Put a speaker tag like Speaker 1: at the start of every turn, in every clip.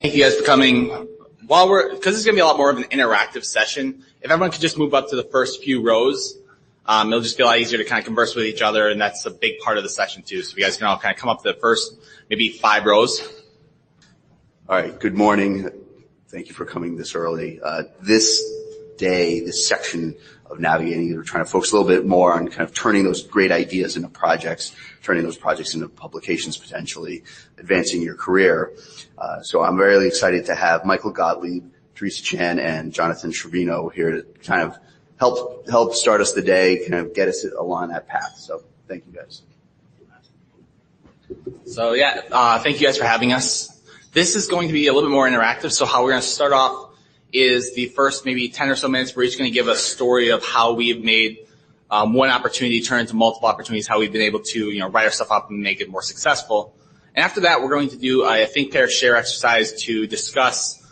Speaker 1: Thank you guys for coming. Because it's going to be a lot more of an interactive session, if everyone could just move up to the first few rows, it'll just be a lot easier to kind of converse with each other, and that's a big part of the session too. So you guys can all kind of come up to the first, maybe 5 rows.
Speaker 2: All right, good morning. Thank you for coming this early. This section of navigating, we're trying to focus a little bit more on kind of turning those great ideas into projects, turning those projects into publications potentially, advancing your career. So I'm very excited to have Michael Gottlieb, Teresa Chan, and Jonathan Trevino here to kind of help start us the day, kind of get us along that path. So thank you guys.
Speaker 1: So thank you guys for having us. This is going to be a little bit more interactive. So how we're going to start off is the first maybe 10 or so minutes. We're each going to give a story of how we've made one opportunity turn into multiple opportunities, how we've been able to write our stuff up and make it more successful. And after that, we're going to do a think, pair, share exercise to discuss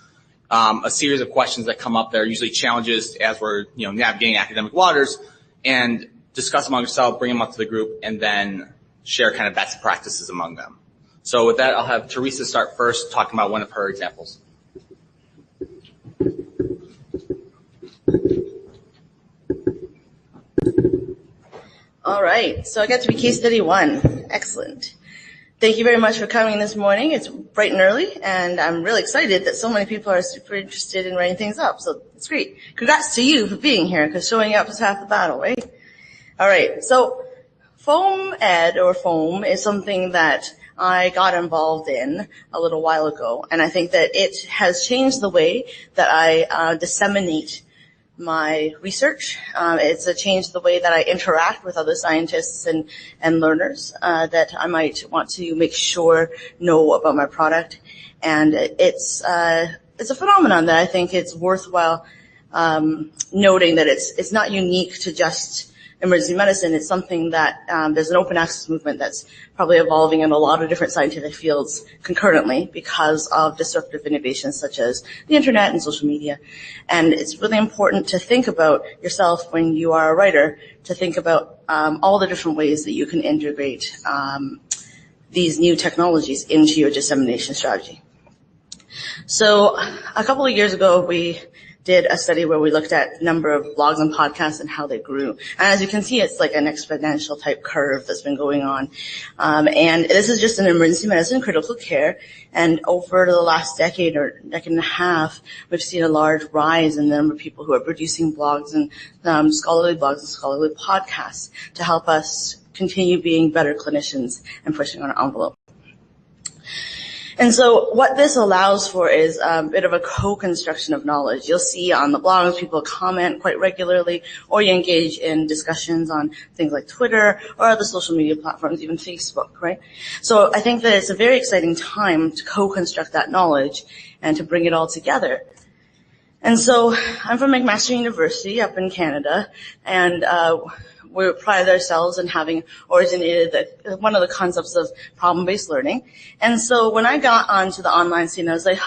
Speaker 1: a series of questions that come up that are usually challenges as we're navigating academic waters, and discuss among ourselves, bring them up to the group, and then share kind of best practices among them. So with that, I'll have Teresa start first, talking about one of her examples.
Speaker 3: All right, so I got to be case study 1. Excellent. Thank you very much for coming this morning. It's bright and early, and I'm really excited that so many people are super interested in writing things up, so it's great. Congrats to you for being here, because showing up is half the battle, right? All right, so foam ed, or foam, is something that I got involved in a little while ago, and I think that it has changed the way that I disseminate my research. It's changed the way that I interact with other scientists and learners that I might want to make sure know about my product. And it's a phenomenon that I think it's worthwhile noting that it's not unique to just emergency medicine. It's something that there's an open access movement that's probably evolving in a lot of different scientific fields concurrently because of disruptive innovations such as the internet and social media. And it's really important to think about yourself when you are a writer, to think about all the different ways that you can integrate these new technologies into your dissemination strategy. So a couple of years ago, we did a study where we looked at number of blogs and podcasts and how they grew. And as you can see, it's like an exponential type curve that's been going on. And this is just in emergency medicine, critical care. And over the last decade or decade and a half, we've seen a large rise in the number of people who are producing blogs and scholarly blogs and scholarly podcasts to help us continue being better clinicians and pushing our envelope. And so what this allows for is a bit of a co-construction of knowledge. You'll see on the blogs people comment quite regularly, or you engage in discussions on things like Twitter or other social media platforms, even Facebook, right? So I think that it's a very exciting time to co-construct that knowledge and to bring it all together. And so I'm from McMaster University up in Canada, and we pride ourselves in having originated one of the concepts of problem-based learning. And so when I got onto the online scene, I was like,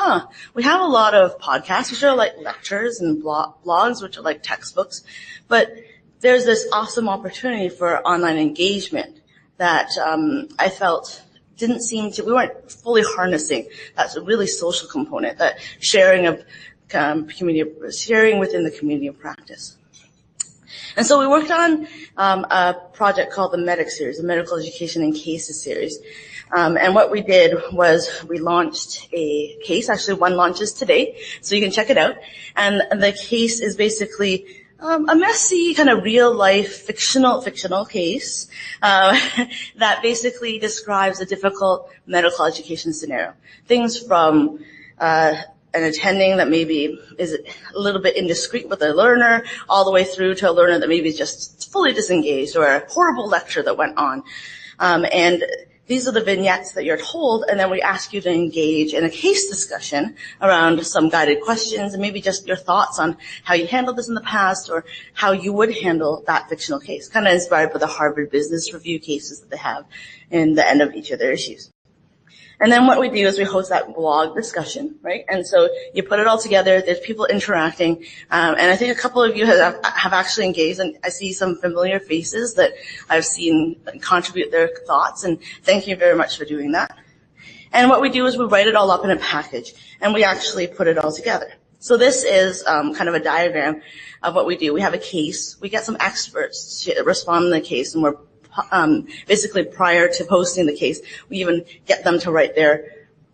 Speaker 3: we have a lot of podcasts, which are like lectures, and blogs, which are like textbooks. But there's this awesome opportunity for online engagement that I felt we weren't fully harnessing. That's a really social component, that sharing of sharing within the community of practice. And so we worked on a project called the MEDIC series, the Medical Education and Cases series. And what we did was we launched a case. Actually, one launches today, so you can check it out. And the case is basically a messy, kind of real-life, fictional case that basically describes a difficult medical education scenario. Things from an attending that maybe is a little bit indiscreet with a learner, all the way through to a learner that maybe is just fully disengaged, or a horrible lecture that went on. And these are the vignettes that you're told, and then we ask you to engage in a case discussion around some guided questions and maybe just your thoughts on how you handled this in the past or how you would handle that fictional case, kind of inspired by the Harvard Business Review cases that they have in the end of each of their issues. And then what we do is we host that blog discussion, right? And so you put it all together. There's people interacting. And I think a couple of you have actually engaged, and I see some familiar faces that I've seen contribute their thoughts. And thank you very much for doing that. And what we do is we write it all up in a package, and we actually put it all together. So this is kind of a diagram of what we do. We have a case. We get some experts to respond to the case, and we're basically prior to posting the case, we even get them to write their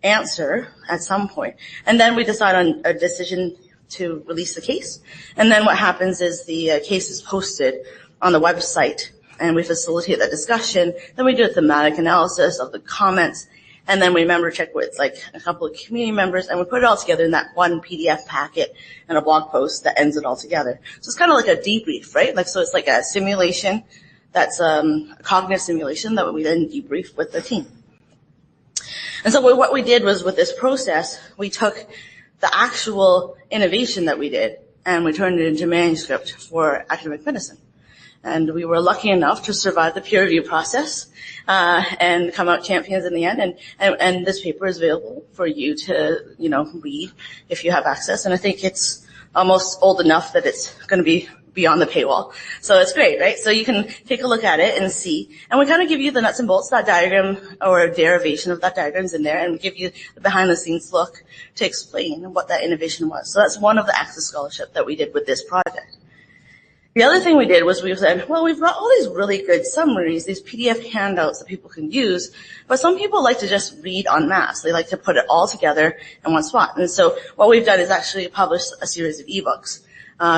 Speaker 3: answer at some point. And then we decide on a decision to release the case. And then what happens is the case is posted on the website, and we facilitate that discussion. Then we do a thematic analysis of the comments, and then we member check with like a couple of community members, and we put it all together in that one PDF packet and a blog post that ends it all together. So it's kind of like a debrief, right? Like, so it's like a simulation that's a cognitive simulation that we then debrief with the team. And so what we did was with this process, we took the actual innovation that we did and we turned it into manuscript for academic medicine. And we were lucky enough to survive the peer review process and come out champions in the end. And this paper is available for you to, read if you have access. And I think it's almost old enough that it's going to be beyond the paywall. So it's great, right? So you can take a look at it and see. And we kind of give you the nuts and bolts. That diagram or a derivation of that diagram is in there, and we give you the behind-the-scenes look to explain what that innovation was. So that's one of the acts of scholarship that we did with this project. The other thing we did was we said, well, we've got all these really good summaries, these PDF handouts that people can use, but some people like to just read en masse. They like to put it all together in one spot. And so what we've done is actually publish a series of ebooks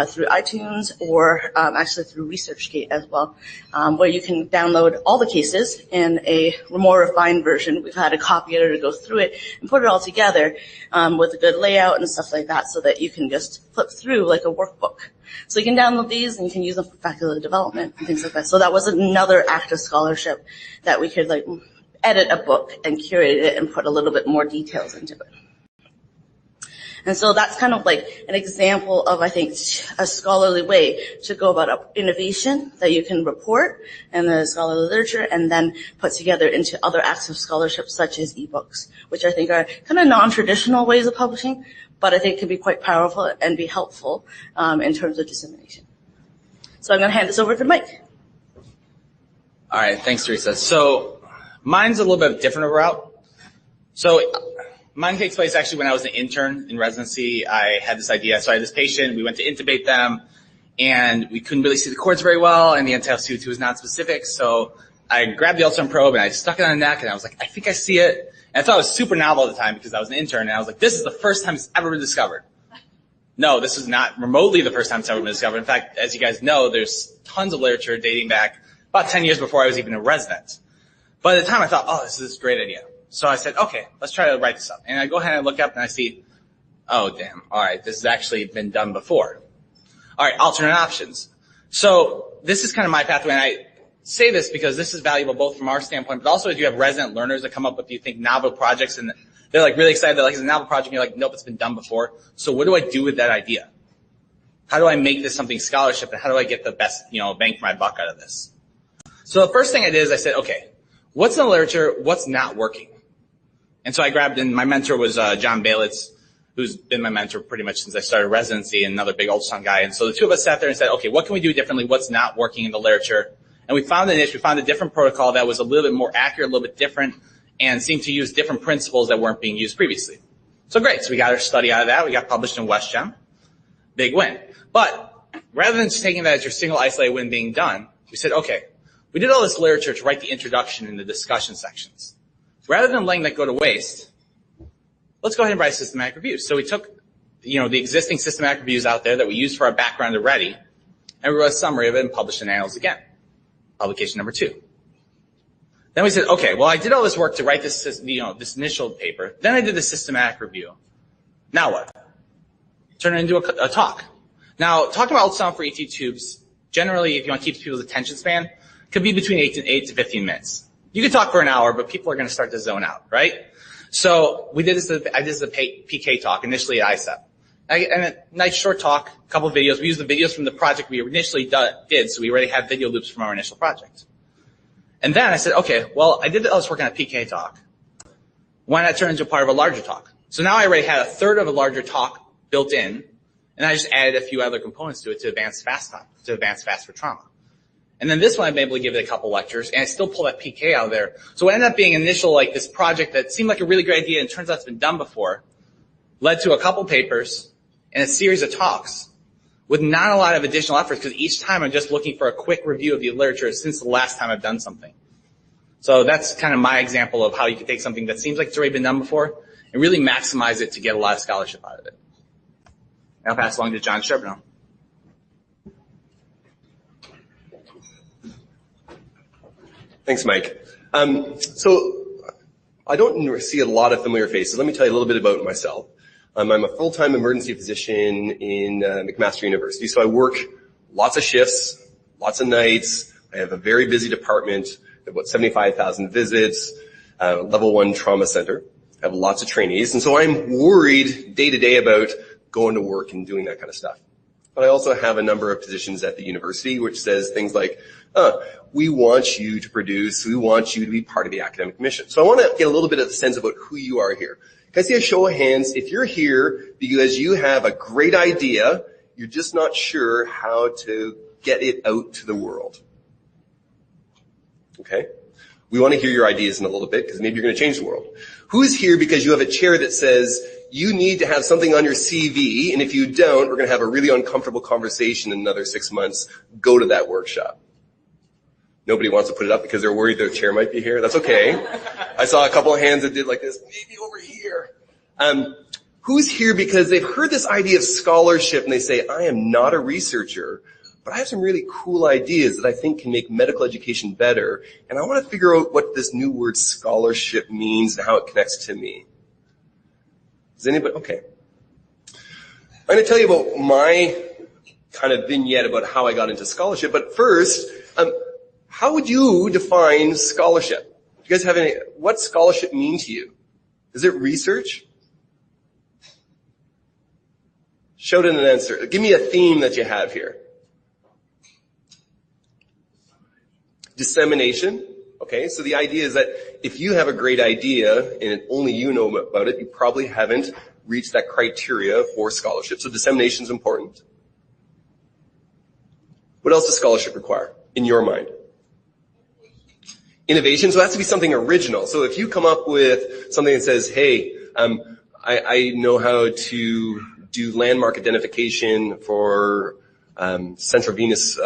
Speaker 3: through iTunes or actually through ResearchGate as well, where you can download all the cases in a more refined version. We've had a copy editor go through it and put it all together with a good layout and stuff like that, so that you can just flip through like a workbook. So you can download these and you can use them for faculty development and things like that. So that was another act of scholarship that we could like edit a book and curate it and put a little bit more details into it. And so that's kind of like an example of, I think, a scholarly way to go about innovation that you can report in the scholarly literature and then put together into other acts of scholarship such as ebooks, which I think are kind of non-traditional ways of publishing, but I think can be quite powerful and be helpful in terms of dissemination. So I'm going to hand this over to Mike.
Speaker 1: All right, thanks, Teresa. So mine's a little bit different of a route. So mine takes place actually when I was an intern in residency. I had this idea. So I had this patient. We went to intubate them, and we couldn't really see the cords very well, and the NTL-CO2 was not specific. So I grabbed the ultrasound probe, and I stuck it on the neck, and I was like, I think I see it. And I thought it was super novel at the time because I was an intern, and I was like, this is the first time it's ever been discovered. No, this is not remotely the first time it's ever been discovered. In fact, as you guys know, there's tons of literature dating back about 10 years before I was even a resident. But at the time, I thought, oh, this is a great idea. So I said, okay, let's try to write this up. And I go ahead and look up, and I see, oh, damn, all right, this has actually been done before. All right, alternate options. So this is kind of my pathway, and I say this because this is valuable both from our standpoint, but also if you have resident learners that come up with, you think, novel projects, and they're like really excited. They're like, it's a novel project, and you're like, nope, it's been done before. So what do I do with that idea? How do I make this something scholarship, and how do I get the best, bang for my buck out of this? So the first thing I did is I said, okay, what's in the literature? What's not working? And so I grabbed, and my mentor was John Balitz, who's been my mentor pretty much since I started residency, and another big ultrasound guy. And so the two of us sat there and said, okay, what can we do differently? What's not working in the literature? And we found a niche. We found a different protocol that was a little bit more accurate, a little bit different, and seemed to use different principles that weren't being used previously. So great. So we got our study out of that. We got published in WestGem. Big win. But rather than just taking that as your single isolated win being done, we said, okay, we did all this literature to write the introduction and the discussion sections. Rather than letting that go to waste, let's go ahead and write systematic reviews. So we took, the existing systematic reviews out there that we used for our background already, and we wrote a summary of it and published in Annals again. Publication number 2. Then we said, okay, well, I did all this work to write this, this initial paper. Then I did the systematic review. Now what? Turn it into a talk. Now, talking about ultrasound for ET tubes, generally, if you want to keep people's attention span, could be between 8 to 15 minutes. You can talk for an hour, but people are going to start to zone out, right? So I did this a PK talk initially at ICEP. And a nice short talk, a couple of videos. We used the videos from the project we initially did, so we already had video loops from our initial project. And then I said, okay, well, I did all this work on a PK talk. Why not turn it into part of a larger talk? So now I already had a third of a larger talk built in, and I just added a few other components to it to advance fast for trauma. And then this one, I've been able to give it a couple lectures, and I still pull that PK out of there. So it ended up being initial, like this project that seemed like a really great idea, and it turns out it's been done before, led to a couple papers and a series of talks with not a lot of additional efforts, because each time I'm just looking for a quick review of the literature since the last time I've done something. So that's kind of my example of how you can take something that seems like it's already been done before and really maximize it to get a lot of scholarship out of it. And I'll pass along to John Charbonneau.
Speaker 4: Thanks, Mike. So I don't see a lot of familiar faces. Let me tell you a little bit about myself. I'm a full-time emergency physician in McMaster University. So I work lots of shifts, lots of nights. I have a very busy department, about 75,000 visits, level 1 trauma center. I have lots of trainees. And so I'm worried day to day about going to work and doing that kind of stuff. But I also have a number of positions at the university which says things like, we want you to produce, we want you to be part of the academic mission. So I want to get a little bit of a sense about who you are here. Can I see a show of hands if you're here because you have a great idea, you're just not sure how to get it out to the world? Okay? We want to hear your ideas in a little bit because maybe you're going to change the world. Who's here because you have a chair that says you need to have something on your CV, and if you don't, we're going to have a really uncomfortable conversation in another 6 months. Go to that workshop. Nobody wants to put it up because they're worried their chair might be here. That's okay. I saw a couple of hands that did like this, maybe over here. Who's here because they've heard this idea of scholarship and they say, I am not a researcher, but I have some really cool ideas that I think can make medical education better, and I want to figure out what this new word scholarship means and how it connects to me. Does anybody? Okay. I'm going to tell you about my kind of vignette about how I got into scholarship, but first, how would you define scholarship? Do you guys have any, what scholarship mean to you? Is it research? Shout in an answer. Give me a theme that you have here. Dissemination. Okay, so the idea is that if you have a great idea and only you know about it, you probably haven't reached that criteria for scholarship. So dissemination is important. What else does scholarship require in your mind? Innovation. So it has to be something original. So if you come up with something that says, hey, I know how to do landmark identification for central venous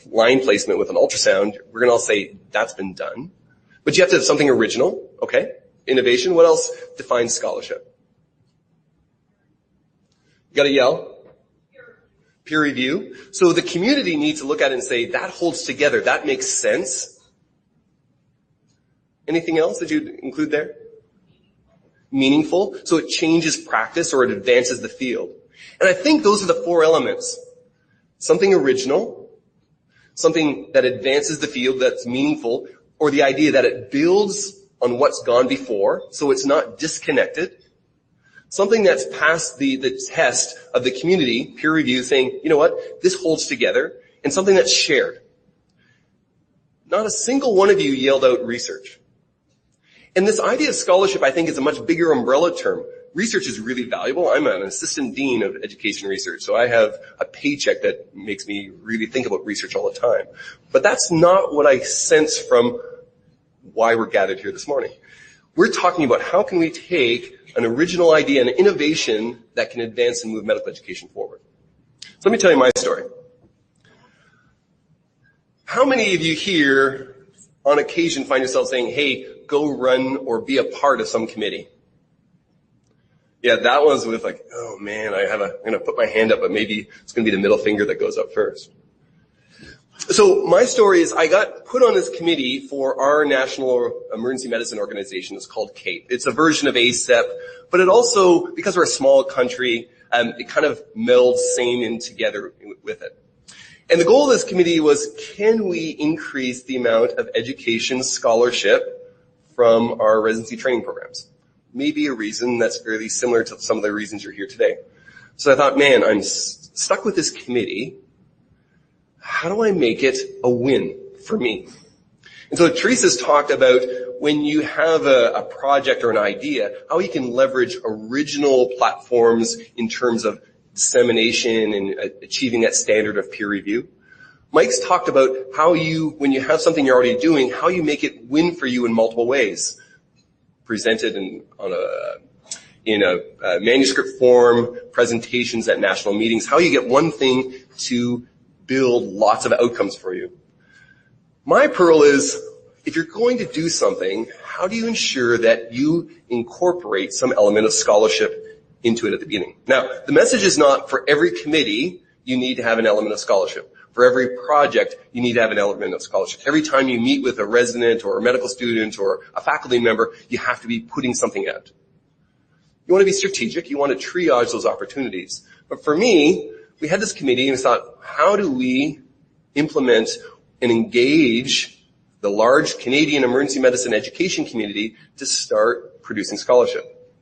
Speaker 4: line placement with an ultrasound, we're going to all say that's been done. But you have to have something original, okay? Innovation. What else defines scholarship? You got to yell. Peer review. So the community needs to look at it and say, that holds together. That makes sense. Anything else that you'd include there? Meaningful. So it changes practice or it advances the field. And I think those are the 4 elements. Something original, something that advances the field that's meaningful, or the idea that it builds on what's gone before, so it's not disconnected. Something that's passed the test of the community, peer review, saying, you know what, this holds together, and something that's shared. Not a single one of you yelled out research. And this idea of scholarship, I think, is a much bigger umbrella term. Research is really valuable. I'm an assistant dean of education research, so I have a paycheck that makes me really think about research all the time. But that's not what I sense from why we're gathered here this morning. We're talking about how can we take an original idea, an innovation that can advance and move medical education forward. So let me tell you my story. How many of you here on occasion find yourself saying, hey, go run or be a part of some committee? Yeah, that was with like, oh man, I'm going to put my hand up, but maybe it's going to be the middle finger that goes up first. So my story is I got put on this committee for our national emergency medicine organization. It's called CAPE. It's a version of ACEP, but it also, because we're a small country, it kind of melds same in together with it. And the goal of this committee was, can we increase the amount of education scholarship from our residency training programs? Maybe a reason that's fairly similar to some of the reasons you're here today. So I thought, man, I'm stuck with this committee. How do I make it a win for me? And so Teresa's talked about when you have a project or an idea, how you can leverage original platforms in terms of dissemination and achieving that standard of peer review. Mike's talked about how when you have something you're already doing, how you make it win for you in multiple ways. Presented in a manuscript form, presentations at national meetings, how you get one thing to build lots of outcomes for you. My pearl is, if you're going to do something, how do you ensure that you incorporate some element of scholarship into it at the beginning? Now, the message is not for every committee, you need to have an element of scholarship. For every project, you need to have an element of scholarship. Every time you meet with a resident or a medical student or a faculty member, you have to be putting something out. You want to be strategic. You want to triage those opportunities. But for me, we had this committee and we thought, how do we implement and engage the large Canadian emergency medicine education community to start producing scholarship?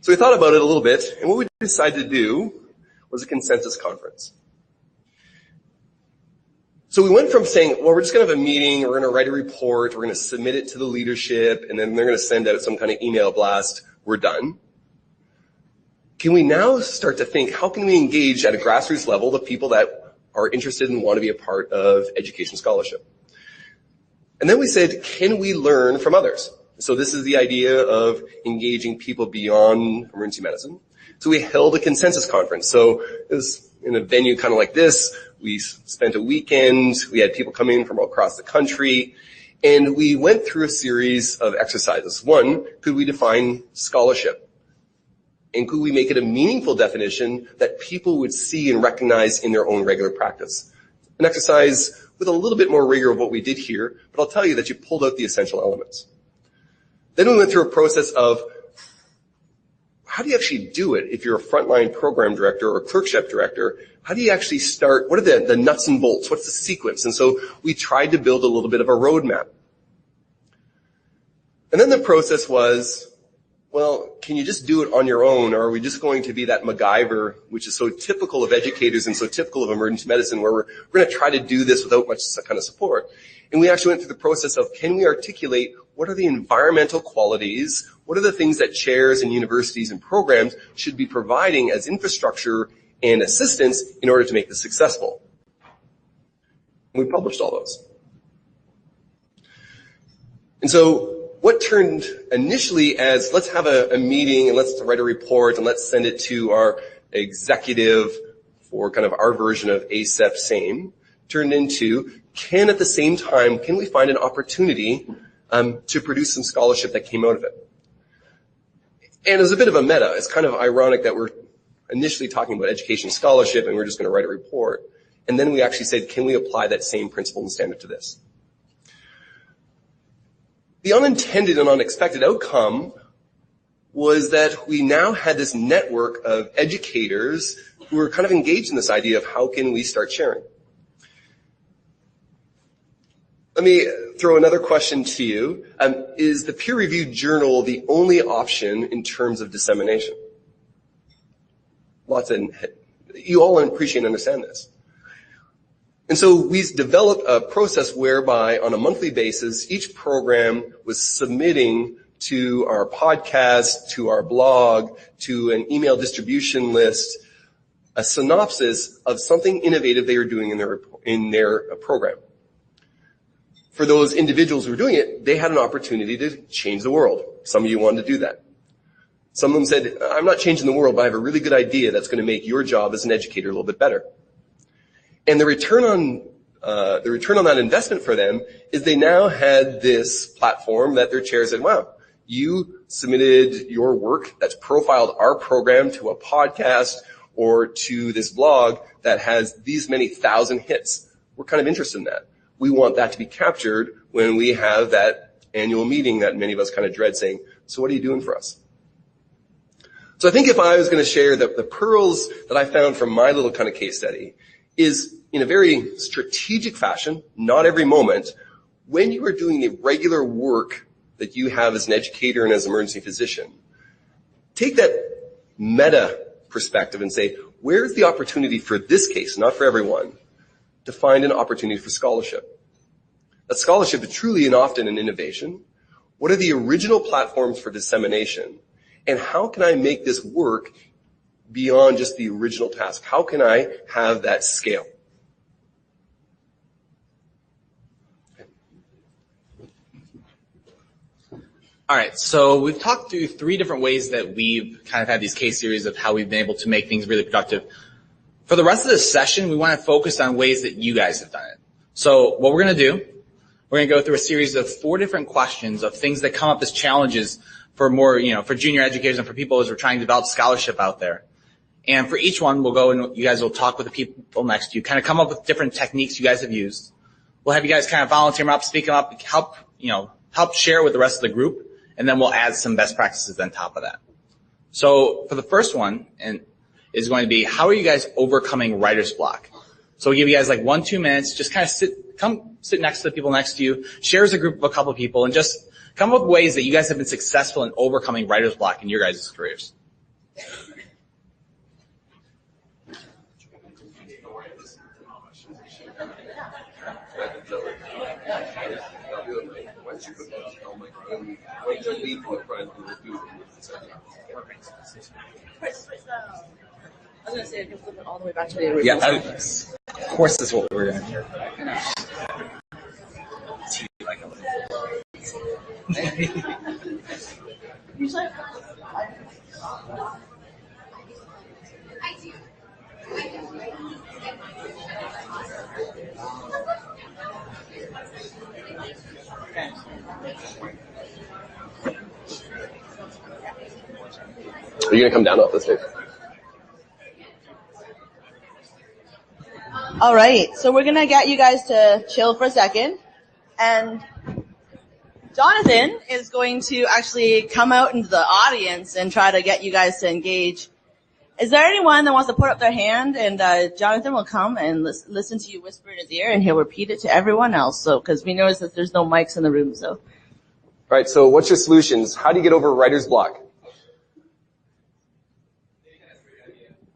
Speaker 4: So we thought about it a little bit, and what we decided to do was a consensus conference. So we went from saying, well, we're just going to have a meeting, we're going to write a report, we're going to submit it to the leadership, and then they're going to send out some kind of email blast, we're done. Can we now start to think, how can we engage at a grassroots level the people that are interested and want to be a part of education scholarship? And then we said, can we learn from others? So this is the idea of engaging people beyond emergency medicine. So we held a consensus conference. So it was in a venue kind of like this. We spent a weekend. We had people come in from across the country. And we went through a series of exercises. One, could we define scholarship? And could we make it a meaningful definition that people would see and recognize in their own regular practice? An exercise with a little bit more rigor of what we did here, but I'll tell you that you pulled out the essential elements. Then we went through a process of how do you actually do it if you're a frontline program director or clerkship director? How do you actually start? What are the nuts and bolts? What's the sequence? And so we tried to build a little bit of a roadmap. And then the process was, well, can you just do it on your own, or are we just going to be that MacGyver, which is so typical of educators and so typical of emergency medicine, where we're going to try to do this without much kind of support? And we actually went through the process of, can we articulate what are the environmental qualities, what are the things that chairs and universities and programs should be providing as infrastructure and assistance in order to make this successful? And we published all those. And so what turned initially as, let's have a meeting and let's write a report and let's send it to our executive for kind of our version of ACEP SAME, turned into, at the same time, can we find an opportunity to produce some scholarship that came out of it? And as a bit of a meta, it's kind of ironic that we're initially talking about education scholarship and we're just going to write a report. And then we actually said, can we apply that same principle and standard to this? The unintended and unexpected outcome was that we now had this network of educators who were kind of engaged in this idea of how can we start sharing. Let me throw another question to you. Is the peer-reviewed journal the only option in terms of dissemination? You all appreciate and understand this. And so we developed a process whereby on a monthly basis, each program was submitting to our podcast, to our blog, to an email distribution list, a synopsis of something innovative they were doing in their program. For those individuals who were doing it, they had an opportunity to change the world. Some of you wanted to do that. Some of them said, I'm not changing the world, but I have a really good idea that's going to make your job as an educator a little bit better. And the return on that investment for them is they now had this platform that their chair said, wow, you submitted your work that's profiled our program to a podcast or to this blog that has these many thousand hits. We're kind of interested in that. We want that to be captured when we have that annual meeting that many of us kind of dread, saying, so what are you doing for us? So I think if I was going to share the pearls that I found from my little kind of case study is in a very strategic fashion, not every moment, when you are doing the regular work that you have as an educator and as an emergency physician, take that meta perspective and say, where's the opportunity for this case, not for everyone, to find an opportunity for scholarship? That scholarship is truly and often an innovation. What are the original platforms for dissemination? And how can I make this work beyond just the original task? How can I have that scale?
Speaker 1: All right, so we've talked through 3 different ways that we've kind of had these case series of how we've been able to make things really productive. For the rest of this session, we want to focus on ways that you guys have done it. So what we're going to do, we're going to go through a series of 4 different questions of things that come up as challenges for more, for junior educators and for people as we're trying to develop scholarship out there. And for each one, we'll go and you guys will talk with the people next to you, kind of come up with different techniques you guys have used. We'll have you guys kind of volunteer them up, speak them up, help share with the rest of the group. And then we'll add some best practices on top of that. So for the first one, is going to be, how are you guys overcoming writer's block? So we'll give you guys like 1-2 minutes, just kind of sit next to the people next to you, share as a group of a couple of people, and just come up with ways that you guys have been successful in overcoming writer's block in your guys' careers.
Speaker 3: I was going to say, I can flip it all the way back to the original.
Speaker 1: Yeah, of course that's what we're going to do.
Speaker 3: Usually
Speaker 4: Are you going to come down off the stage?
Speaker 3: All right, so we're going to get you guys to chill for a second. And Jonathan is going to actually come out into the audience and try to get you guys to engage. Is there anyone that wants to put up their hand? And Jonathan will come and listen to you whisper in his ear, and he'll repeat it to everyone else. So, because we noticed that there's no mics in the room. So,
Speaker 4: All right, so what's your solutions? How do you get over writer's block?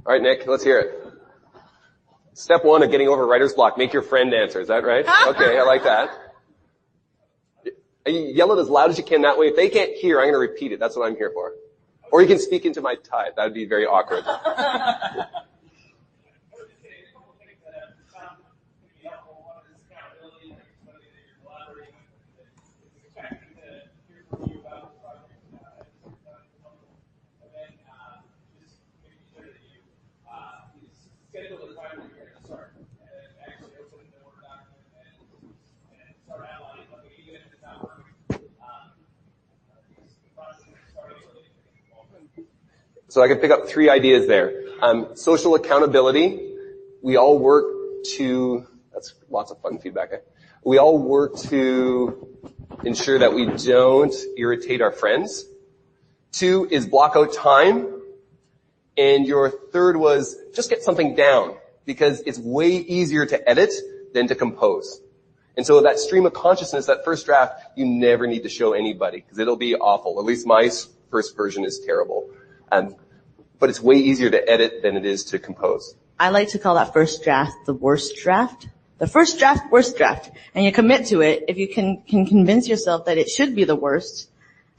Speaker 4: All right, Nick, let's hear it. Step 1 of getting over writer's block, make your friend answer. Is that right? Okay, I like that. Yell it as loud as you can. That way, if they can't hear, I'm going to repeat it. That's what I'm here for. Or you can speak into my tie. That would be very awkward. So I can pick up 3 ideas there. Social accountability. We all work to, that's lots of fun feedback. We all work to ensure that we don't irritate our friends. 2 is block out time. And your 3rd was just get something down, because it's way easier to edit than to compose. And so that stream of consciousness, that first draft, you never need to show anybody, because it'll be awful. At least my first version is terrible. But it's way easier to edit than it is to compose.
Speaker 3: I like to call that first draft the worst draft. The first draft, worst draft. And you commit to it. If you can convince yourself that it should be the worst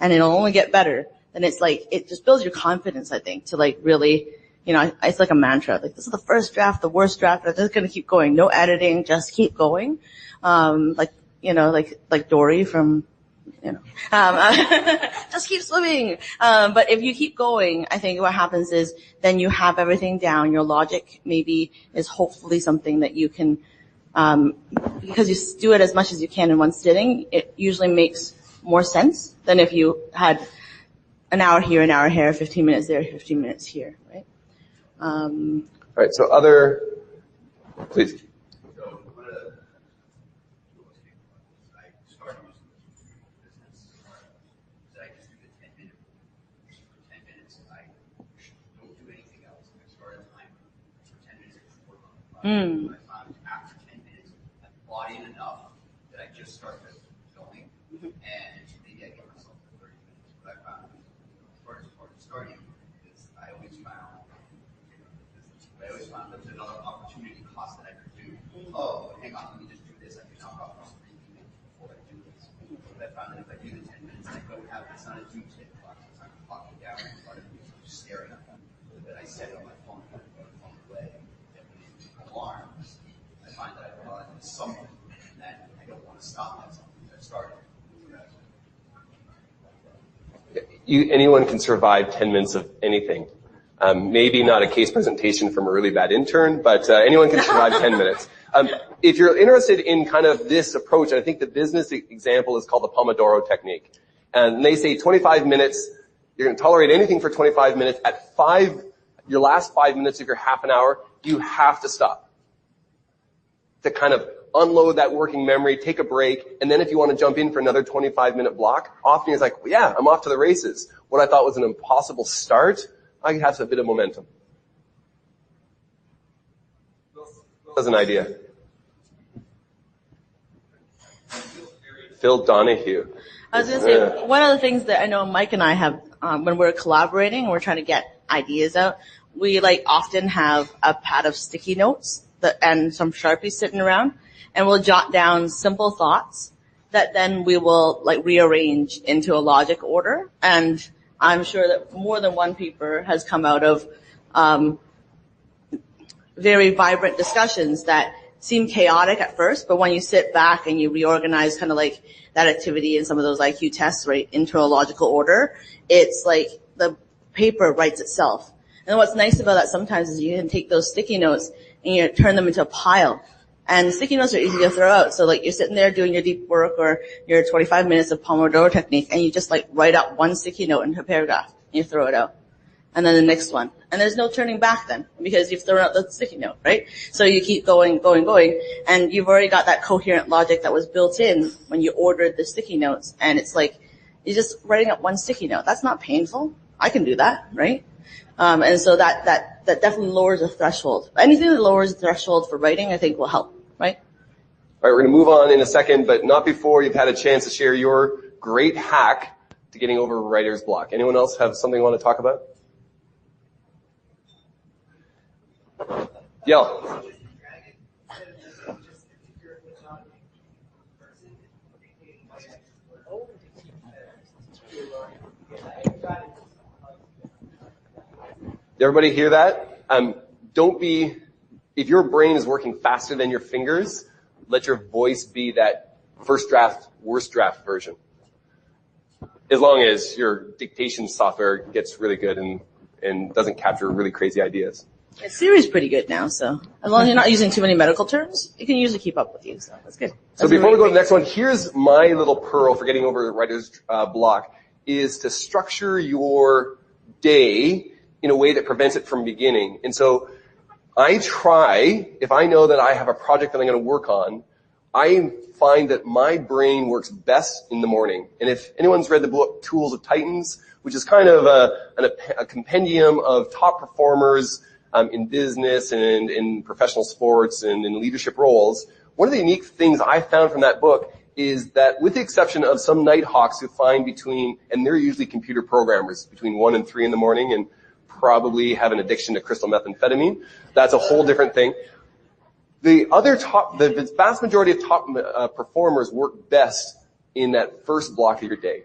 Speaker 3: and it'll only get better, then it's like, it just builds your confidence, I think, to like really, it's like a mantra. Like, this is the first draft, the worst draft. I'm just going to keep going. No editing, just keep going. Like Dory from, just keep swimming. But if you keep going, I think what happens is then you have everything down. Your logic maybe is hopefully something that you can, because you do it as much as you can in one sitting, it usually makes more sense than if you had an hour here, an hour here, 15 minutes there, 15 minutes here, right?
Speaker 4: All right, so please.
Speaker 2: I found after 10 minutes, I bought in enough that I just started going, and maybe I give myself 30 minutes. But I found the hardest part of starting is I always found that there's another opportunity cost that I could do. Oh, hang on, let me just do this. I can knock off 3 minutes before I do this. But I found that if I do the 10 minutes, I don't have, it's not a doomsday clock. It's not clocking down in front of me, just staring at them. That I set it on my phone, away. Alarms, I find that I run into something and that I don't want to stop at something that started.
Speaker 4: anyone can survive 10 minutes of anything. Maybe not a case presentation from a really bad intern, but anyone can survive 10 minutes. If you're interested in kind of this approach, I think the business example is called the Pomodoro Technique. And they say 25 minutes, you're going to tolerate anything for 25 minutes. At your last 5 minutes of your half an hour, you have to stop. To kind of unload that working memory, take a break, and then if you want to jump in for another 25-minute block, often it's like, well, yeah, I'm off to the races. What I thought was an impossible start, I have a bit of momentum. As an idea. Phil Donahue.
Speaker 3: I was going to say, one of the things that I know Mike and I have, when we're collaborating and we're trying to get ideas out, we often have a pad of sticky notes and some Sharpies sitting around, and we'll jot down simple thoughts that then we will rearrange into a logic order. And I'm sure that more than one paper has come out of very vibrant discussions that seem chaotic at first, but when you sit back and you reorganize kind of that activity and some of those IQ tests right into a logical order, it's like the paper writes itself. And what's nice about that sometimes is you can take those sticky notes and you turn them into a pile. And sticky notes are easy to throw out. So you're sitting there doing your deep work or your 25 minutes of Pomodoro Technique, and you just write out one sticky note into a paragraph and you throw it out. And then the next one. And there's no turning back then because you've thrown out the sticky note, right? So you keep going, and you've already got that coherent logic that was built in when you ordered the sticky notes. And it's you're just writing up one sticky note. That's not painful. I can do that, right? And so that definitely lowers the threshold. Anything that lowers the threshold for writing, I think will help, right?
Speaker 4: All right, we're going to move on in a second, but not before you've had a chance to share your great hack to getting over writer's block. Anyone else have something they want to talk about? Yell. Did everybody hear that? If your brain is working faster than your fingers, let your voice be that first draft, worst draft version. As long as your dictation software gets really good and doesn't capture really crazy ideas.
Speaker 3: Siri's pretty good now, so as long as you're not using too many medical terms, it can usually keep up with you, so that's good.
Speaker 4: So before we go to the next one, here's my little pearl for getting over writer's block, is to structure your day in a way that prevents it from beginning. And so I try, if I know that I have a project that I'm going to work on, I find that my brain works best in the morning. And if anyone's read the book Tools of Titans, which is kind of a compendium of top performers in business and in professional sports and in leadership roles, one of the unique things I found from that book is that with the exception of some nighthawks who find and they're usually computer programmers, between 1 and 3 in the morning and probably have an addiction to crystal methamphetamine. That's a whole different thing. The vast majority of top performers work best in that first block of your day.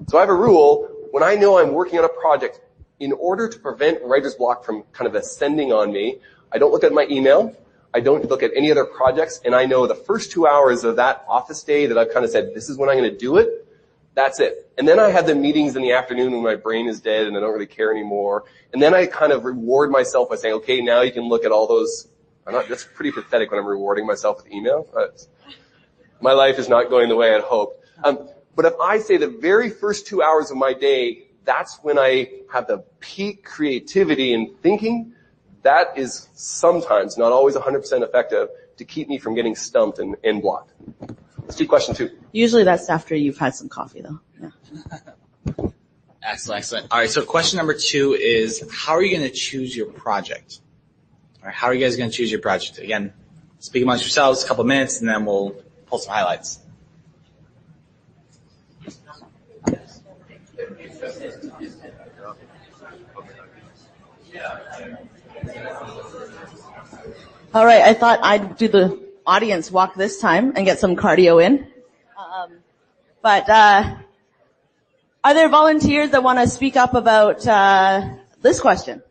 Speaker 4: So I have a rule, when I know I'm working on a project, in order to prevent writer's block from kind of ascending on me, I don't look at my email, I don't look at any other projects, and I know the first 2 hours of that office day that I've kind of said, this is when I'm going to do it, that's it. And then I have the meetings in the afternoon when my brain is dead and I don't really care anymore. And then I kind of reward myself by saying, okay, now you can look at all those. That's pretty pathetic when I'm rewarding myself with email. My life is not going the way I'd hoped. But if I say the very first 2 hours of my day, that's when I have the peak creativity and thinking, that is sometimes, not always 100% effective, to keep me from getting stumped and blocked. Let's do question 2.
Speaker 3: Usually that's after you've had some coffee, though. Yeah.
Speaker 1: Excellent. All right, so question number 2 is, how are you going to choose your project? All right, how are you guys going to choose your project? Again, speak amongst yourselves, a couple of minutes, and then we'll pull some highlights.
Speaker 3: All right, I thought I'd do the audience walk this time and get some cardio in. But are there volunteers that want to speak up about this question?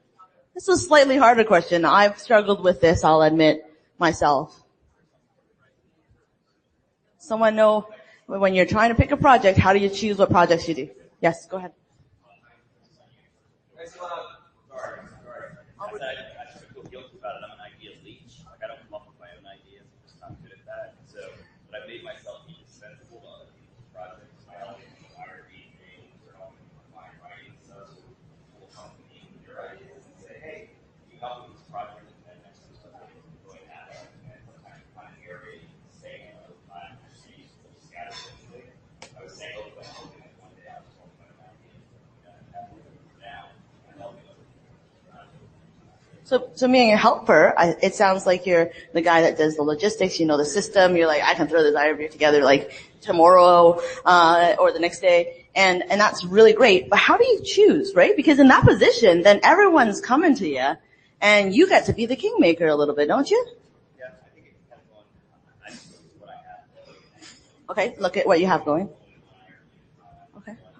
Speaker 3: This is a slightly harder question. I've struggled with this, I'll admit, myself. Someone know, when you're trying to pick a project, how do you choose what projects you do? Yes, go ahead.
Speaker 5: I just feel guilty about it. I'm an idea leech. Like, I don't come up with my own ideas. I'm just not good at that. So, but I've made myself indispensable to other people's projects. My help in IRB things or help in my writing stuff. We'll come to me with your ideas and say, hey, you help with this project and next to stuff that you're going at it. And sometimes you find an area you can say, I'm just scatter things. I was saying, oh, but hoping that one day I was talking about an idea. Now, I help you.
Speaker 3: So being a helper, it sounds like you're the guy that does the logistics, you know the system, you're like, I can throw this IRB together like tomorrow, or the next day, and that's really great. But how do you choose, right? Because in that position, then everyone's coming to you, and you get to be the kingmaker a little bit, don't you?
Speaker 5: Yeah, I think it depends on what I have.
Speaker 3: Okay, look at what you have going.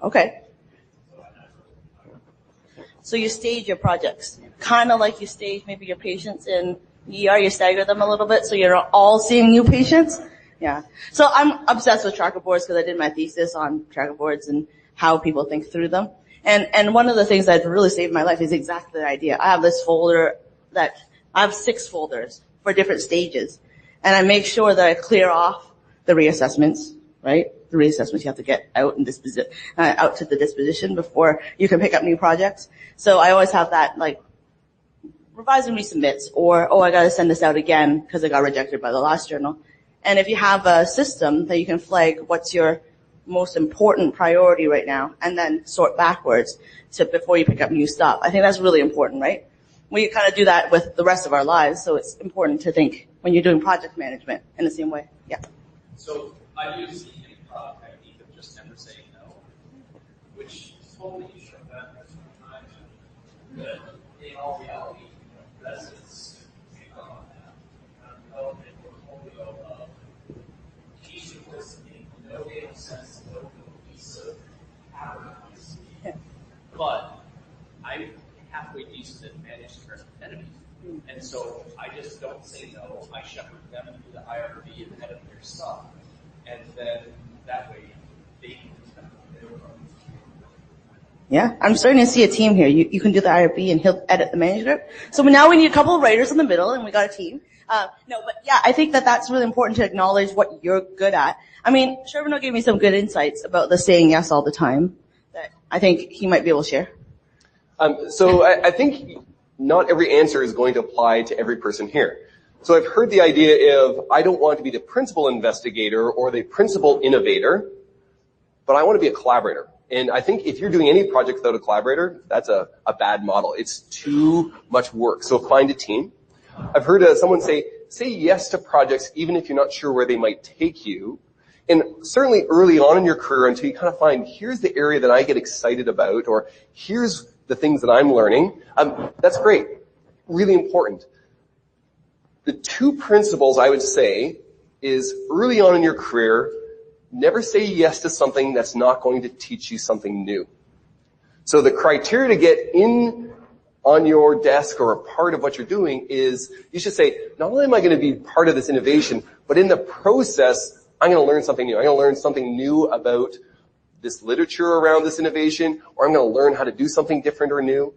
Speaker 3: Okay. So you stage your projects, kind of like you stage maybe your patients in ER, you stagger them a little bit so you're all seeing new patients. Yeah. So I'm obsessed with tracker boards because I did my thesis on tracker boards and how people think through them. And one of the things that really saved my life is exactly the idea. I have this folder that I have 6 folders for different stages, and I make sure that I clear off the reassessments, right? The reassessments you have to get out and out to the disposition before you can pick up new projects. So I always have that, like, revise and resubmits, or, I gotta send this out again because it got rejected by the last journal. And if you have a system that you can flag what's your most important priority right now, and then sort backwards to before you pick up new stuff, I think that's really important, right? We kind of do that with the rest of our lives, so it's important to think when you're doing project management in the same way. Yeah.
Speaker 6: So I use the improv technique of just never saying no, which totally should benefit sometimes. But in all reality, that's its development portfolio of teaching listening, no data sense, no cohesive outcomes. But I'm halfway decent at managing entities. And so I just don't say no. I shepherd them through the IRB and edit their stuff. And then that way they can do their own.
Speaker 3: Yeah, I'm starting to see a team here. You can do the IRB and he'll edit the manuscript. So now we need a couple of writers in the middle and we got a team. No, but yeah, I think that's really important to acknowledge what you're good at. I mean, Shervino gave me some good insights about the saying yes all the time that I think he might be able to share.
Speaker 4: So I think not every answer is going to apply to every person here. So I've heard the idea of, I don't want to be the principal investigator or the principal innovator, but I want to be a collaborator. And I think if you're doing any project without a collaborator, that's a bad model. It's too much work. So find a team. I've heard someone say yes to projects even if you're not sure where they might take you. And certainly early on in your career until you kind of find, here's the area that I get excited about, or here's the things that I'm learning. That's great. Really important. The 2 principles I would say is early on in your career, never say yes to something that's not going to teach you something new. So the criteria to get in on your desk or a part of what you're doing is you should say, not only am I going to be part of this innovation, but in the process, I'm going to learn something new. I'm going to learn something new about this literature around this innovation, or I'm going to learn how to do something different or new.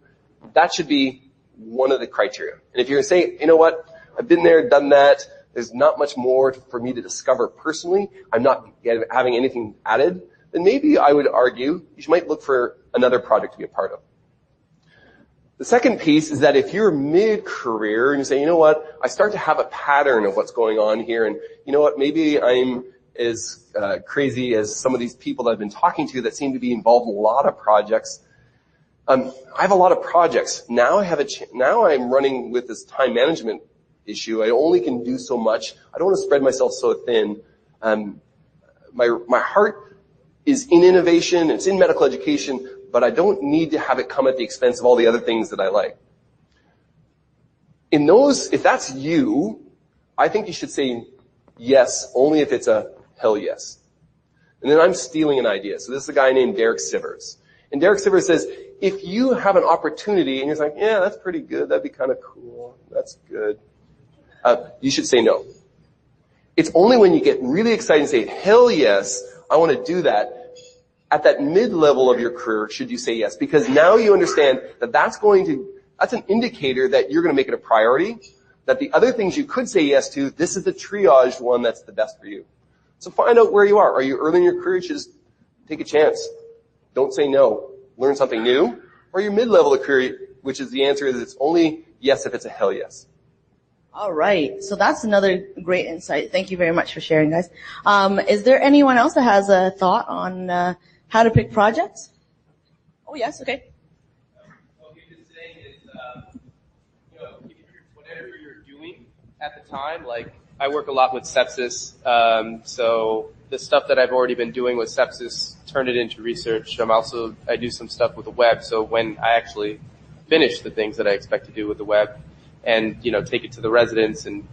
Speaker 4: That should be one of the criteria. And if you're going to say, you know what, I've been there, done that, there's not much more for me to discover personally, I'm not having anything added, then maybe I would argue you might look for another project to be a part of. The second piece is that if you're mid-career and you say, you know what, I start to have a pattern of what's going on here, and you know what, maybe I'm as crazy as some of these people that I've been talking to that seem to be involved in a lot of projects. I have a lot of projects. Now now I'm running with this time management issue. I only can do so much. I don't want to spread myself so thin. My heart is in innovation. It's in medical education, but I don't need to have it come at the expense of all the other things that I like. In those, if that's you, I think you should say yes only if it's a hell yes. And then I'm stealing an idea. So this is a guy named Derek Sivers. And Derek Sivers says, if you have an opportunity and you're like, yeah, that's pretty good. That'd be kind of cool. That's good. You should say no. It's only when you get really excited and say, hell yes, I want to do that, at that mid-level of your career should you say yes? Because now you understand that that's an indicator that you're going to make it a priority, that the other things you could say yes to, this is the triage one that's the best for you. So find out where you are. Are you early in your career? Just take a chance. Don't say no. Learn something new. Or your mid-level of career, which is the answer is it's only yes if it's a hell yes.
Speaker 3: All right. So that's another great insight. Thank you very much for sharing, guys. Is there anyone else that has a thought on how to pick projects? Oh, yes. Okay.
Speaker 7: Okay, just saying is, whatever you're doing at the time, like I work a lot with sepsis, so the stuff that I've already been doing with sepsis, turn it into research. I do some stuff with the web, so when I actually finish the things that I expect to do with the web, and take it to the residents and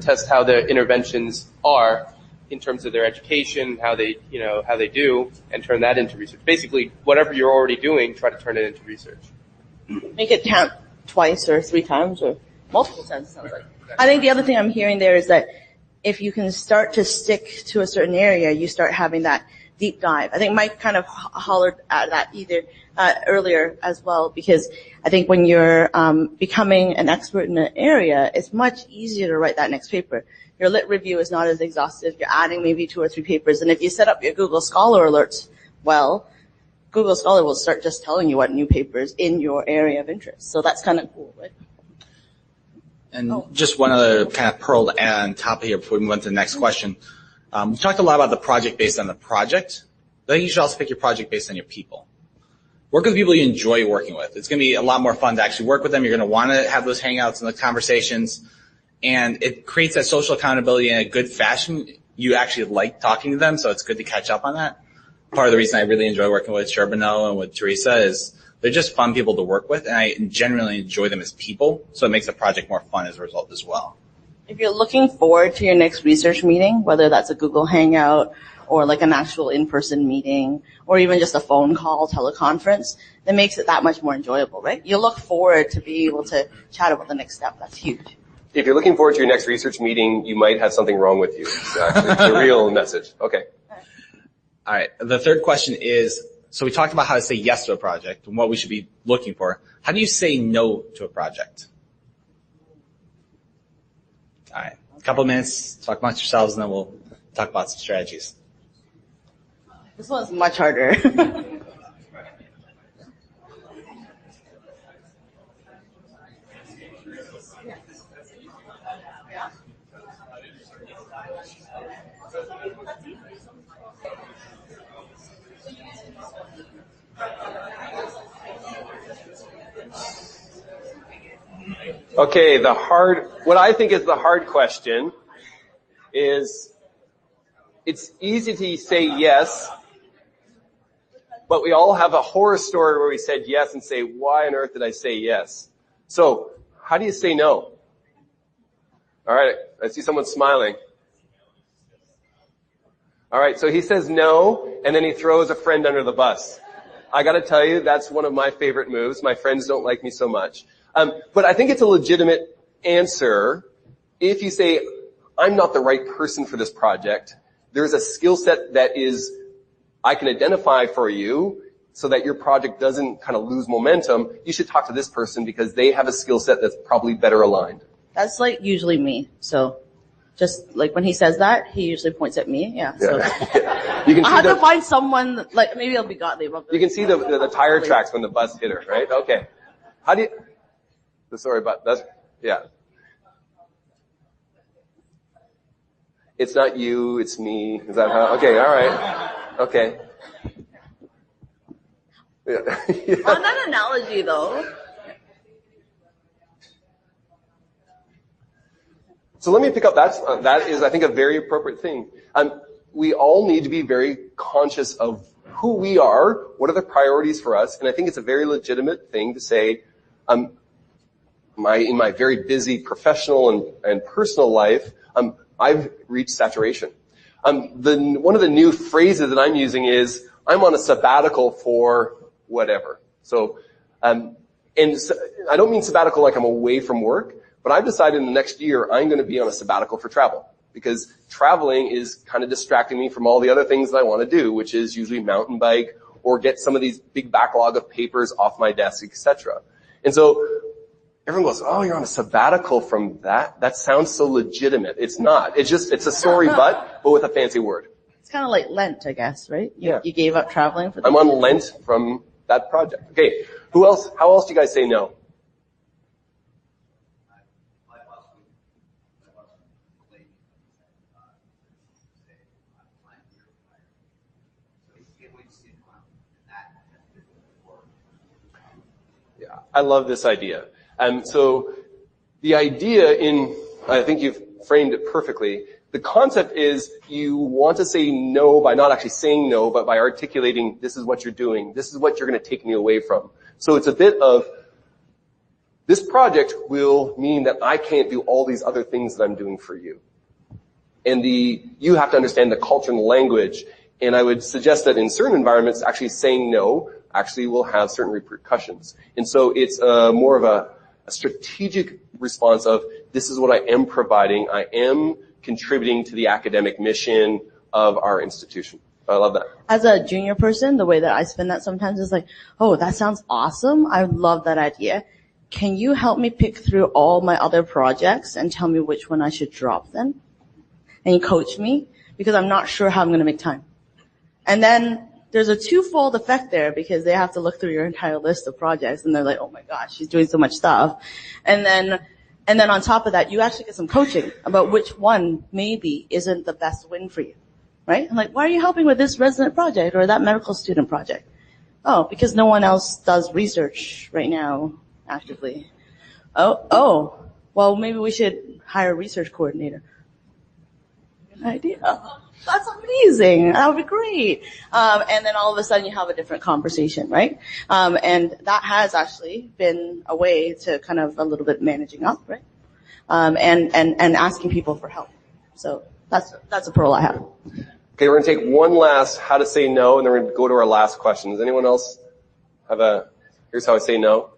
Speaker 7: test how their interventions are in terms of their education, how they do, and turn that into research. Basically, whatever you're already doing, try to turn it into research.
Speaker 3: Make it count twice or 3 times or multiple times, it sounds like. I think the other thing I'm hearing there is that if you can start to stick to a certain area, you start having that deep dive. I think Mike kind of hollered at that earlier as well, because I think when you're becoming an expert in an area, it's much easier to write that next paper. Your lit review is not as exhaustive. You're adding maybe 2 or 3 papers. And if you set up your Google Scholar alerts well, Google Scholar will start just telling you what new papers in your area of interest. So that's kind of cool, right?
Speaker 1: And just one other kind of pearl to add on top of here before we move on to the next question. We talked a lot about the project based on the project. I think you should also pick your project based on your people. Work with people you enjoy working with. It's going to be a lot more fun to actually work with them. You're going to want to have those hangouts and the conversations. And it creates that social accountability in a good fashion. You actually like talking to them, so it's good to catch up on that. Part of the reason I really enjoy working with Charbonneau and with Teresa is they're just fun people to work with, and I genuinely enjoy them as people, so it makes the project more fun as a result as well.
Speaker 3: If you're looking forward to your next research meeting, whether that's a Google Hangout or like an actual in-person meeting or even just a phone call, teleconference, that makes it that much more enjoyable, right? You look forward to being able to chat about the next step. That's huge.
Speaker 4: If you're looking forward to your next research meeting, you might have something wrong with you. It's actually the real message. Okay.
Speaker 1: All right. The third question is, so we talked about how to say yes to a project and what we should be looking for. How do you say no to a project? All right. A couple of minutes, talk amongst yourselves, and then we'll talk about some strategies.
Speaker 3: This one's much harder.
Speaker 4: Okay, what I think is the hard question is, it's easy to say yes, but we all have a horror story where we said yes and say, why on earth did I say yes? So, how do you say no? All right, I see someone smiling. All right, so he says no, and then he throws a friend under the bus. I gotta tell you, that's one of my favorite moves. My friends don't like me so much. But I think it's a legitimate answer if you say, I'm not the right person for this project. There's a skill set that I can identify for you so that your project doesn't kind of lose momentum. You should talk to this person because they have a skill set that's probably better aligned.
Speaker 3: That's like usually me. So just like when he says that, he usually points at me. Yeah. So
Speaker 4: You can see
Speaker 3: I have to find someone, like maybe I'll be godly about this.
Speaker 4: You can see the tire tracks when the bus hit her, right? Okay. How do you... Sorry about that. Yeah. It's not you, it's me. Is that how? Okay, all right. Okay. Yeah.
Speaker 3: On that analogy, though.
Speaker 4: So let me pick up that is, I think, a very appropriate thing. We all need to be very conscious of who we are, what are the priorities for us, and I think it's a very legitimate thing to say, in my very busy professional and personal life, I've reached saturation. One of the new phrases that I'm using is, I'm on a sabbatical for whatever. So, and so, I don't mean sabbatical like I'm away from work, but I've decided in the next year I'm going to be on a sabbatical for travel. because traveling is kind of distracting me from all the other things that I want to do, which is usually mountain bike or get some of these big backlog of papers off my desk, etc. And so everyone goes, oh, you're on a sabbatical from that? That sounds so legitimate. It's not. It's a sorry but with a fancy word.
Speaker 3: It's kind of like Lent, I guess, right?
Speaker 4: Yeah.
Speaker 3: You gave up traveling for the
Speaker 4: I'm on Lent from that project. Okay. Who else? How else do you guys say no? Yeah, I love this idea. So the idea I think you've framed it perfectly. The concept is you want to say no by not actually saying no, but by articulating, this is what you're doing. This is what you're going to take me away from. So it's a bit of, this project will mean that I can't do all these other things that I'm doing for you. And you have to understand the culture and the language. And I would suggest that in certain environments, actually saying no actually will have certain repercussions. And so it's more of a strategic response of, this is what I am providing. I am contributing to the academic mission of our institution. I love that.
Speaker 3: As a junior person, the way that I spend that sometimes is like, oh, that sounds awesome. I love that idea. Can you help me pick through all my other projects and tell me which one I should drop then? And you coach me because I'm not sure how I'm going to make time. And then there's a twofold effect there because they have to look through your entire list of projects and they're like, oh my gosh, she's doing so much stuff. And then on top of that, you actually get some coaching about which one maybe isn't the best win for you, right? I'm like, why are you helping with this resident project or that medical student project? Oh, because no one else does research right now actively. Oh, well, maybe we should hire a research coordinator. Good idea. That's amazing. That would be great. And then all of a sudden you have a different conversation, right? And that has actually been a way to kind of a little bit managing up, right? And asking people for help. So that's a pearl I have.
Speaker 4: Okay, we're going to take one last how to say no, and then we're going to go to our last question. Does anyone else have here's how I say no?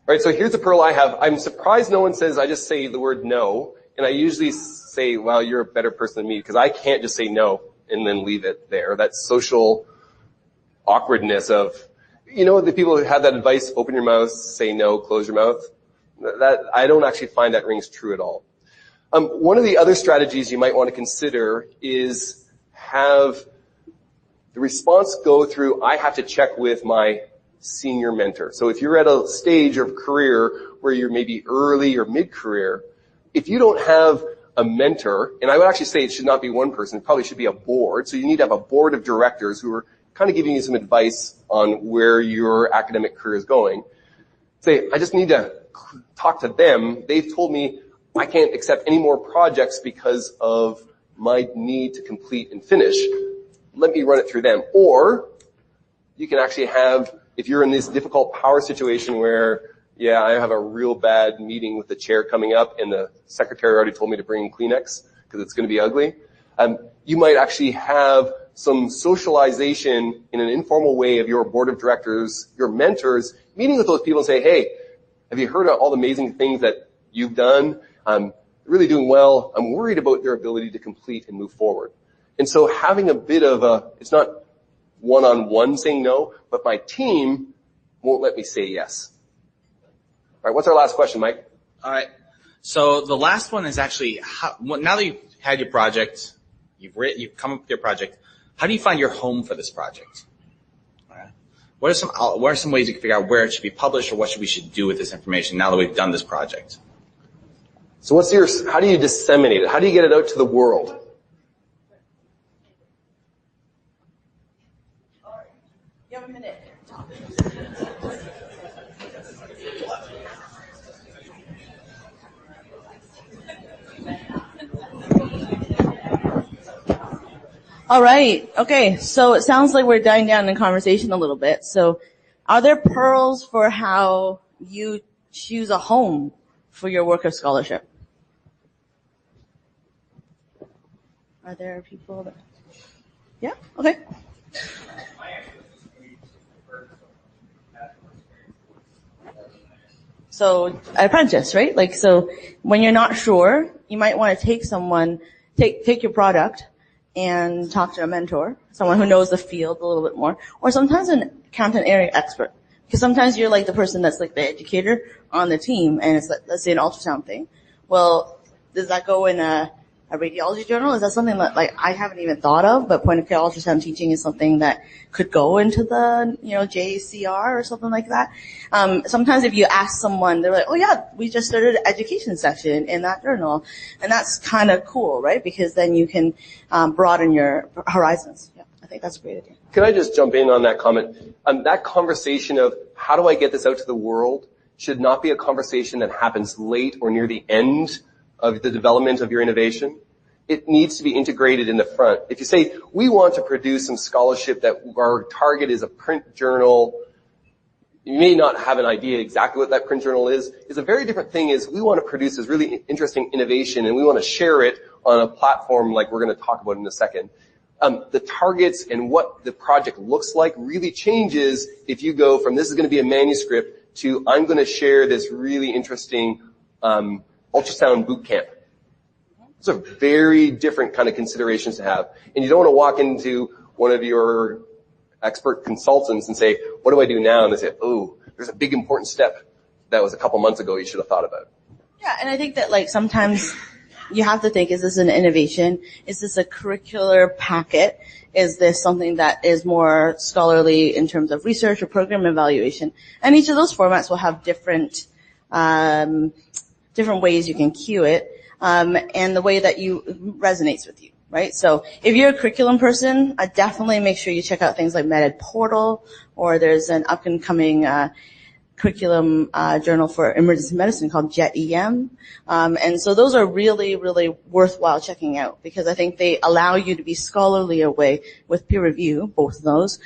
Speaker 4: All right, so here's the pearl I have. I'm surprised no one says I just say the word no, and I usually say, well, you're a better person than me, because I can't just say no and then leave it there. That social awkwardness of, the people who have that advice, open your mouth, say no, close your mouth. That I don't actually find that rings true at all. One of the other strategies you might want to consider is have the response go through, I have to check with my senior mentor. So if you're at a stage of career where you're maybe early or mid-career, if you don't have a mentor, and I would actually say it should not be one person, it probably should be a board. So you need to have a board of directors who are kind of giving you some advice on where your academic career is going. Say, I just need to talk to them. They've told me I can't accept any more projects because of my need to complete and finish. Let me run it through them. Or you can actually have, if you're in this difficult power situation where, yeah, I have a real bad meeting with the chair coming up and the secretary already told me to bring Kleenex because it's going to be ugly, you might actually have some socialization in an informal way of your board of directors, your mentors, meeting with those people and say, hey, have you heard of all the amazing things that you've done? I'm really doing well. I'm worried about their ability to complete and move forward. And so having a bit of it's not one-on-one saying no, but my team won't let me say yes. All right, what's our last question, Mike?
Speaker 1: All right. So the last one is actually, now that you've had your project, you've come up with your project, how do you find your home for this project? All right. What are some ways you can figure out where it should be published or what we should do with this information now that we've done this project?
Speaker 4: So how do you disseminate it? How do you get it out to the world?
Speaker 3: You have a minute. All right. Okay. So it sounds like we're dying down in conversation a little bit. So are there pearls for how you choose a home for your work of scholarship? Are there people that... Yeah? Okay. So apprentice, right? Like, so when you're not sure, you might want to take your product and talk to a mentor, someone who knows the field a little bit more, or sometimes an accountant area expert. Because sometimes you're like the person that's like the educator on the team, and it's like, let's say an ultrasound thing. Well, does that go in a radiology journal? Is that something that like I haven't even thought of, but point of care ultrasound teaching is something that could go into the, JCR or something like that. Sometimes if you ask someone, they're like, oh yeah, we just started an education section in that journal. And that's kind of cool, right? Because then you can broaden your horizons. Yeah, I think that's a great idea.
Speaker 4: Can I just jump in on that comment? That conversation of how do I get this out to the world should not be a conversation that happens late or near the end of the development of your innovation. It needs to be integrated in the front. If you say, we want to produce some scholarship that our target is a print journal, you may not have an idea exactly what that print journal is. It's a very different thing is we want to produce this really interesting innovation and we want to share it on a platform like we're going to talk about in a second. The targets and what the project looks like really changes if you go from this is going to be a manuscript to I'm going to share this really interesting ultrasound boot camp. Those are very different kind of considerations to have. And you don't want to walk into one of your expert consultants and say, what do I do now? And they say, oh, there's a big important step that was a couple months ago you should have thought about.
Speaker 3: Yeah, and I think that like sometimes you have to think, is this an innovation? Is this a curricular packet? Is this something that is more scholarly in terms of research or program evaluation? And each of those formats will have different ways you can cue it, and the way that resonates with you, right? So if you're a curriculum person, I definitely make sure you check out things like MedEd Portal, or there's an up-and-coming curriculum journal for emergency medicine called JET-EM. And so those are really, really worthwhile checking out because I think they allow you to be scholarly away with peer review, both of those,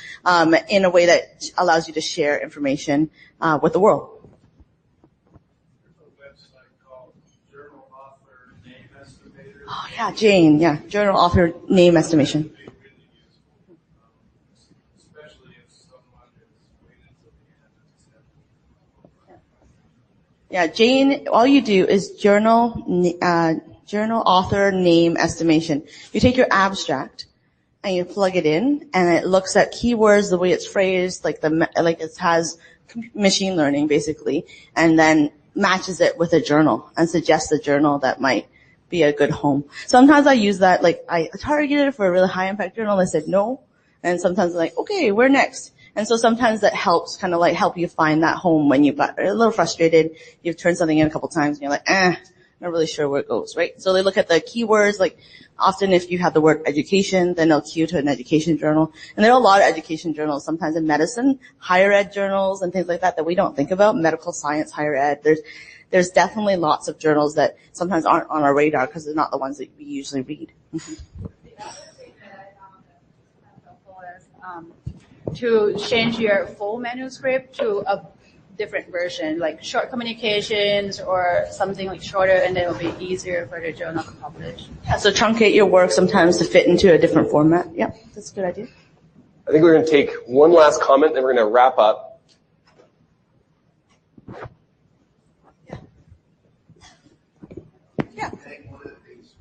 Speaker 3: in a way that allows you to share information with the world. Oh yeah, Jane, yeah, journal author name estimation. Yeah, Jane, all you do is journal author name estimation. You take your abstract and you plug it in, and it looks at keywords, the way it's phrased, like it has machine learning basically, and then matches it with a journal and suggests a journal that might be a good home. Sometimes I use that, like I targeted it for a really high impact journal, they said no, and sometimes I'm like, okay, where next? And so sometimes that helps kind of like help you find that home when you've got a little frustrated, you've turned something in a couple times and you're like, not really sure where it goes, right? So they look at the keywords, like often if you have the word education, then they'll cue to an education journal. And there are a lot of education journals, sometimes in medicine, higher ed journals and things like that we don't think about, medical science, higher ed. There's definitely lots of journals that sometimes aren't on our radar because they're not the ones that we usually read.
Speaker 8: To change your full manuscript to a different version, like short communications or something like shorter, and then it'll be easier for the journal to publish.
Speaker 3: Yeah, so truncate your work sometimes to fit into a different format. Yeah, that's a good idea.
Speaker 4: I think we're going to take one last comment, then we're going to wrap up.
Speaker 2: I think one of the things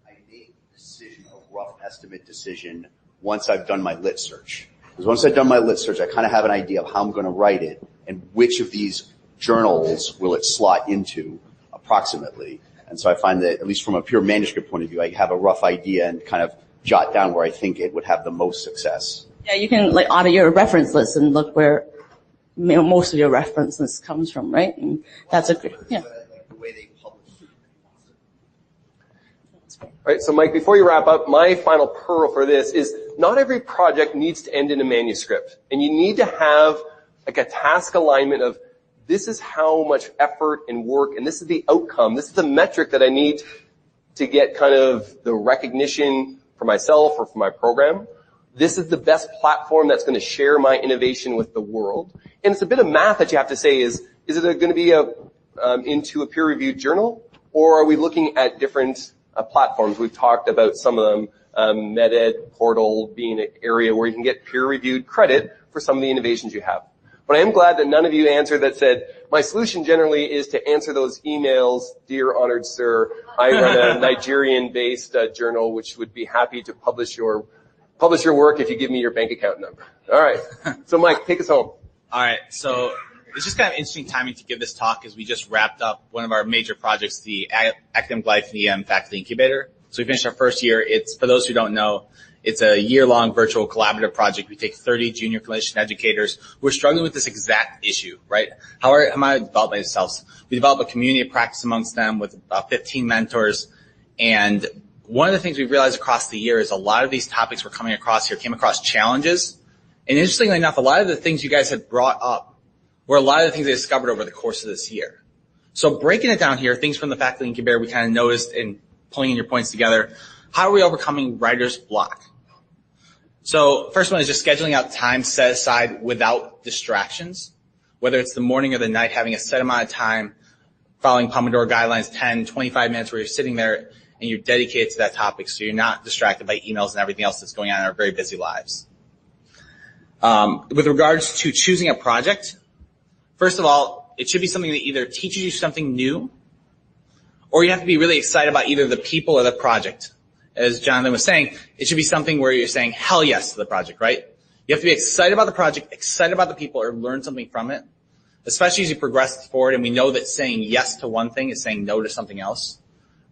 Speaker 2: I make a decision, a rough estimate decision, once I've done my lit search. Because once I've done my lit search, I kind of have an idea of how I'm going to write it and which of these journals will it slot into approximately. And so I find that, at least from a pure manuscript point of view, I have a rough idea and kind of jot down where I think it would have the most success.
Speaker 3: Yeah, you can like audit your reference list and look where most of your reference list comes from, right? And that's a good, yeah.
Speaker 2: Like the way they publish.
Speaker 4: All right, so Mike, before you wrap up, my final pearl for this is not every project needs to end in a manuscript. And you need to have like a task alignment of this is how much effort and work, and this is the outcome. This is the metric that I need to get kind of the recognition for myself or for my program. This is the best platform that's going to share my innovation with the world. And it's a bit of math that you have to say is it going to be into a peer-reviewed journal, or are we looking at different platforms? We've talked about some of them, MedEd Portal being an area where you can get peer-reviewed credit for some of the innovations you have. But I am glad that none of you answered that said, my solution generally is to answer those emails, dear honored sir, I run a Nigerian-based journal which would be happy to publish your work if you give me your bank account number. All right. So Mike, take us home.
Speaker 1: All right. So it's just kind of interesting timing to give this talk as we just wrapped up one of our major projects, the Academic Life EM Faculty Incubator. So we finished our first year. It's, for those who don't know, it's a year-long virtual collaborative project. We take 30 junior clinician educators who are struggling with this exact issue, right? How am I developed themselves? We develop a community of practice amongst them with about 15 mentors. And one of the things we've realized across the year is a lot of these topics we're coming across here came across challenges. And interestingly enough, a lot of the things you guys had brought up were a lot of the things I discovered over the course of this year. So breaking it down here, things from the faculty incubator we kind of noticed in pulling in your points together. How are we overcoming writer's block? So first one is just scheduling out time set aside without distractions, whether it's the morning or the night, having a set amount of time, following Pomodoro guidelines, 10, 25 minutes where you're sitting there and you're dedicated to that topic so you're not distracted by emails and everything else that's going on in our very busy lives. With regards to choosing a project, first of all, it should be something that either teaches you something new or you have to be really excited about either the people or the project. As Jonathan was saying, it should be something where you're saying hell yes to the project, right? You have to be excited about the project, excited about the people, or learn something from it, especially as you progress forward. And we know that saying yes to one thing is saying no to something else.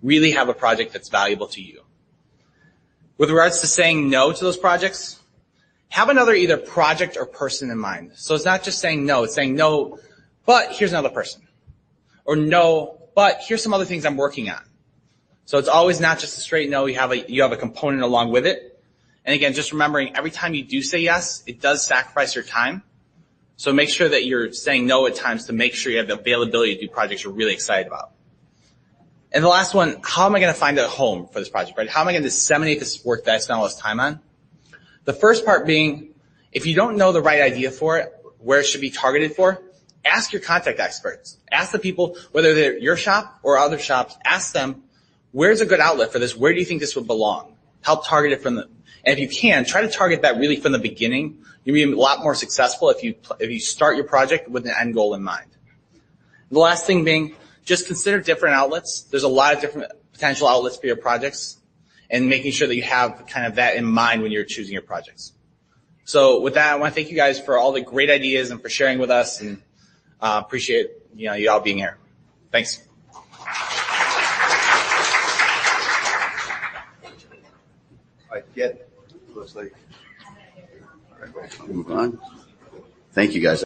Speaker 1: Really have a project that's valuable to you. With regards to saying no to those projects, have another either project or person in mind. So it's not just saying no, it's saying no, but here's another person. Or no, but here's some other things I'm working on. So it's always not just a straight no, you have a component along with it. And again, just remembering every time you do say yes, it does sacrifice your time. So make sure that you're saying no at times to make sure you have the availability to do projects you're really excited about. And the last one, how am I going to find a home for this project, right? How am I going to disseminate this work that I spent all this time on? The first part being, if you don't know the right idea for it, where it should be targeted for, ask your contact experts. Ask the people, whether they're your shop or other shops, ask them, where's a good outlet for this? Where do you think this would belong? Help target it from the, and if you can, try to target that really from the beginning. You'll be a lot more successful if you start your project with an end goal in mind. The last thing being, just consider different outlets. There's a lot of different potential outlets for your projects, and making sure that you have kind of that in mind when you're choosing your projects. So with that, I want to thank you guys for all the great ideas and for sharing with us, and appreciate you all being here. Thanks.
Speaker 2: Looks like. All right, we'll move on. Thank you, guys.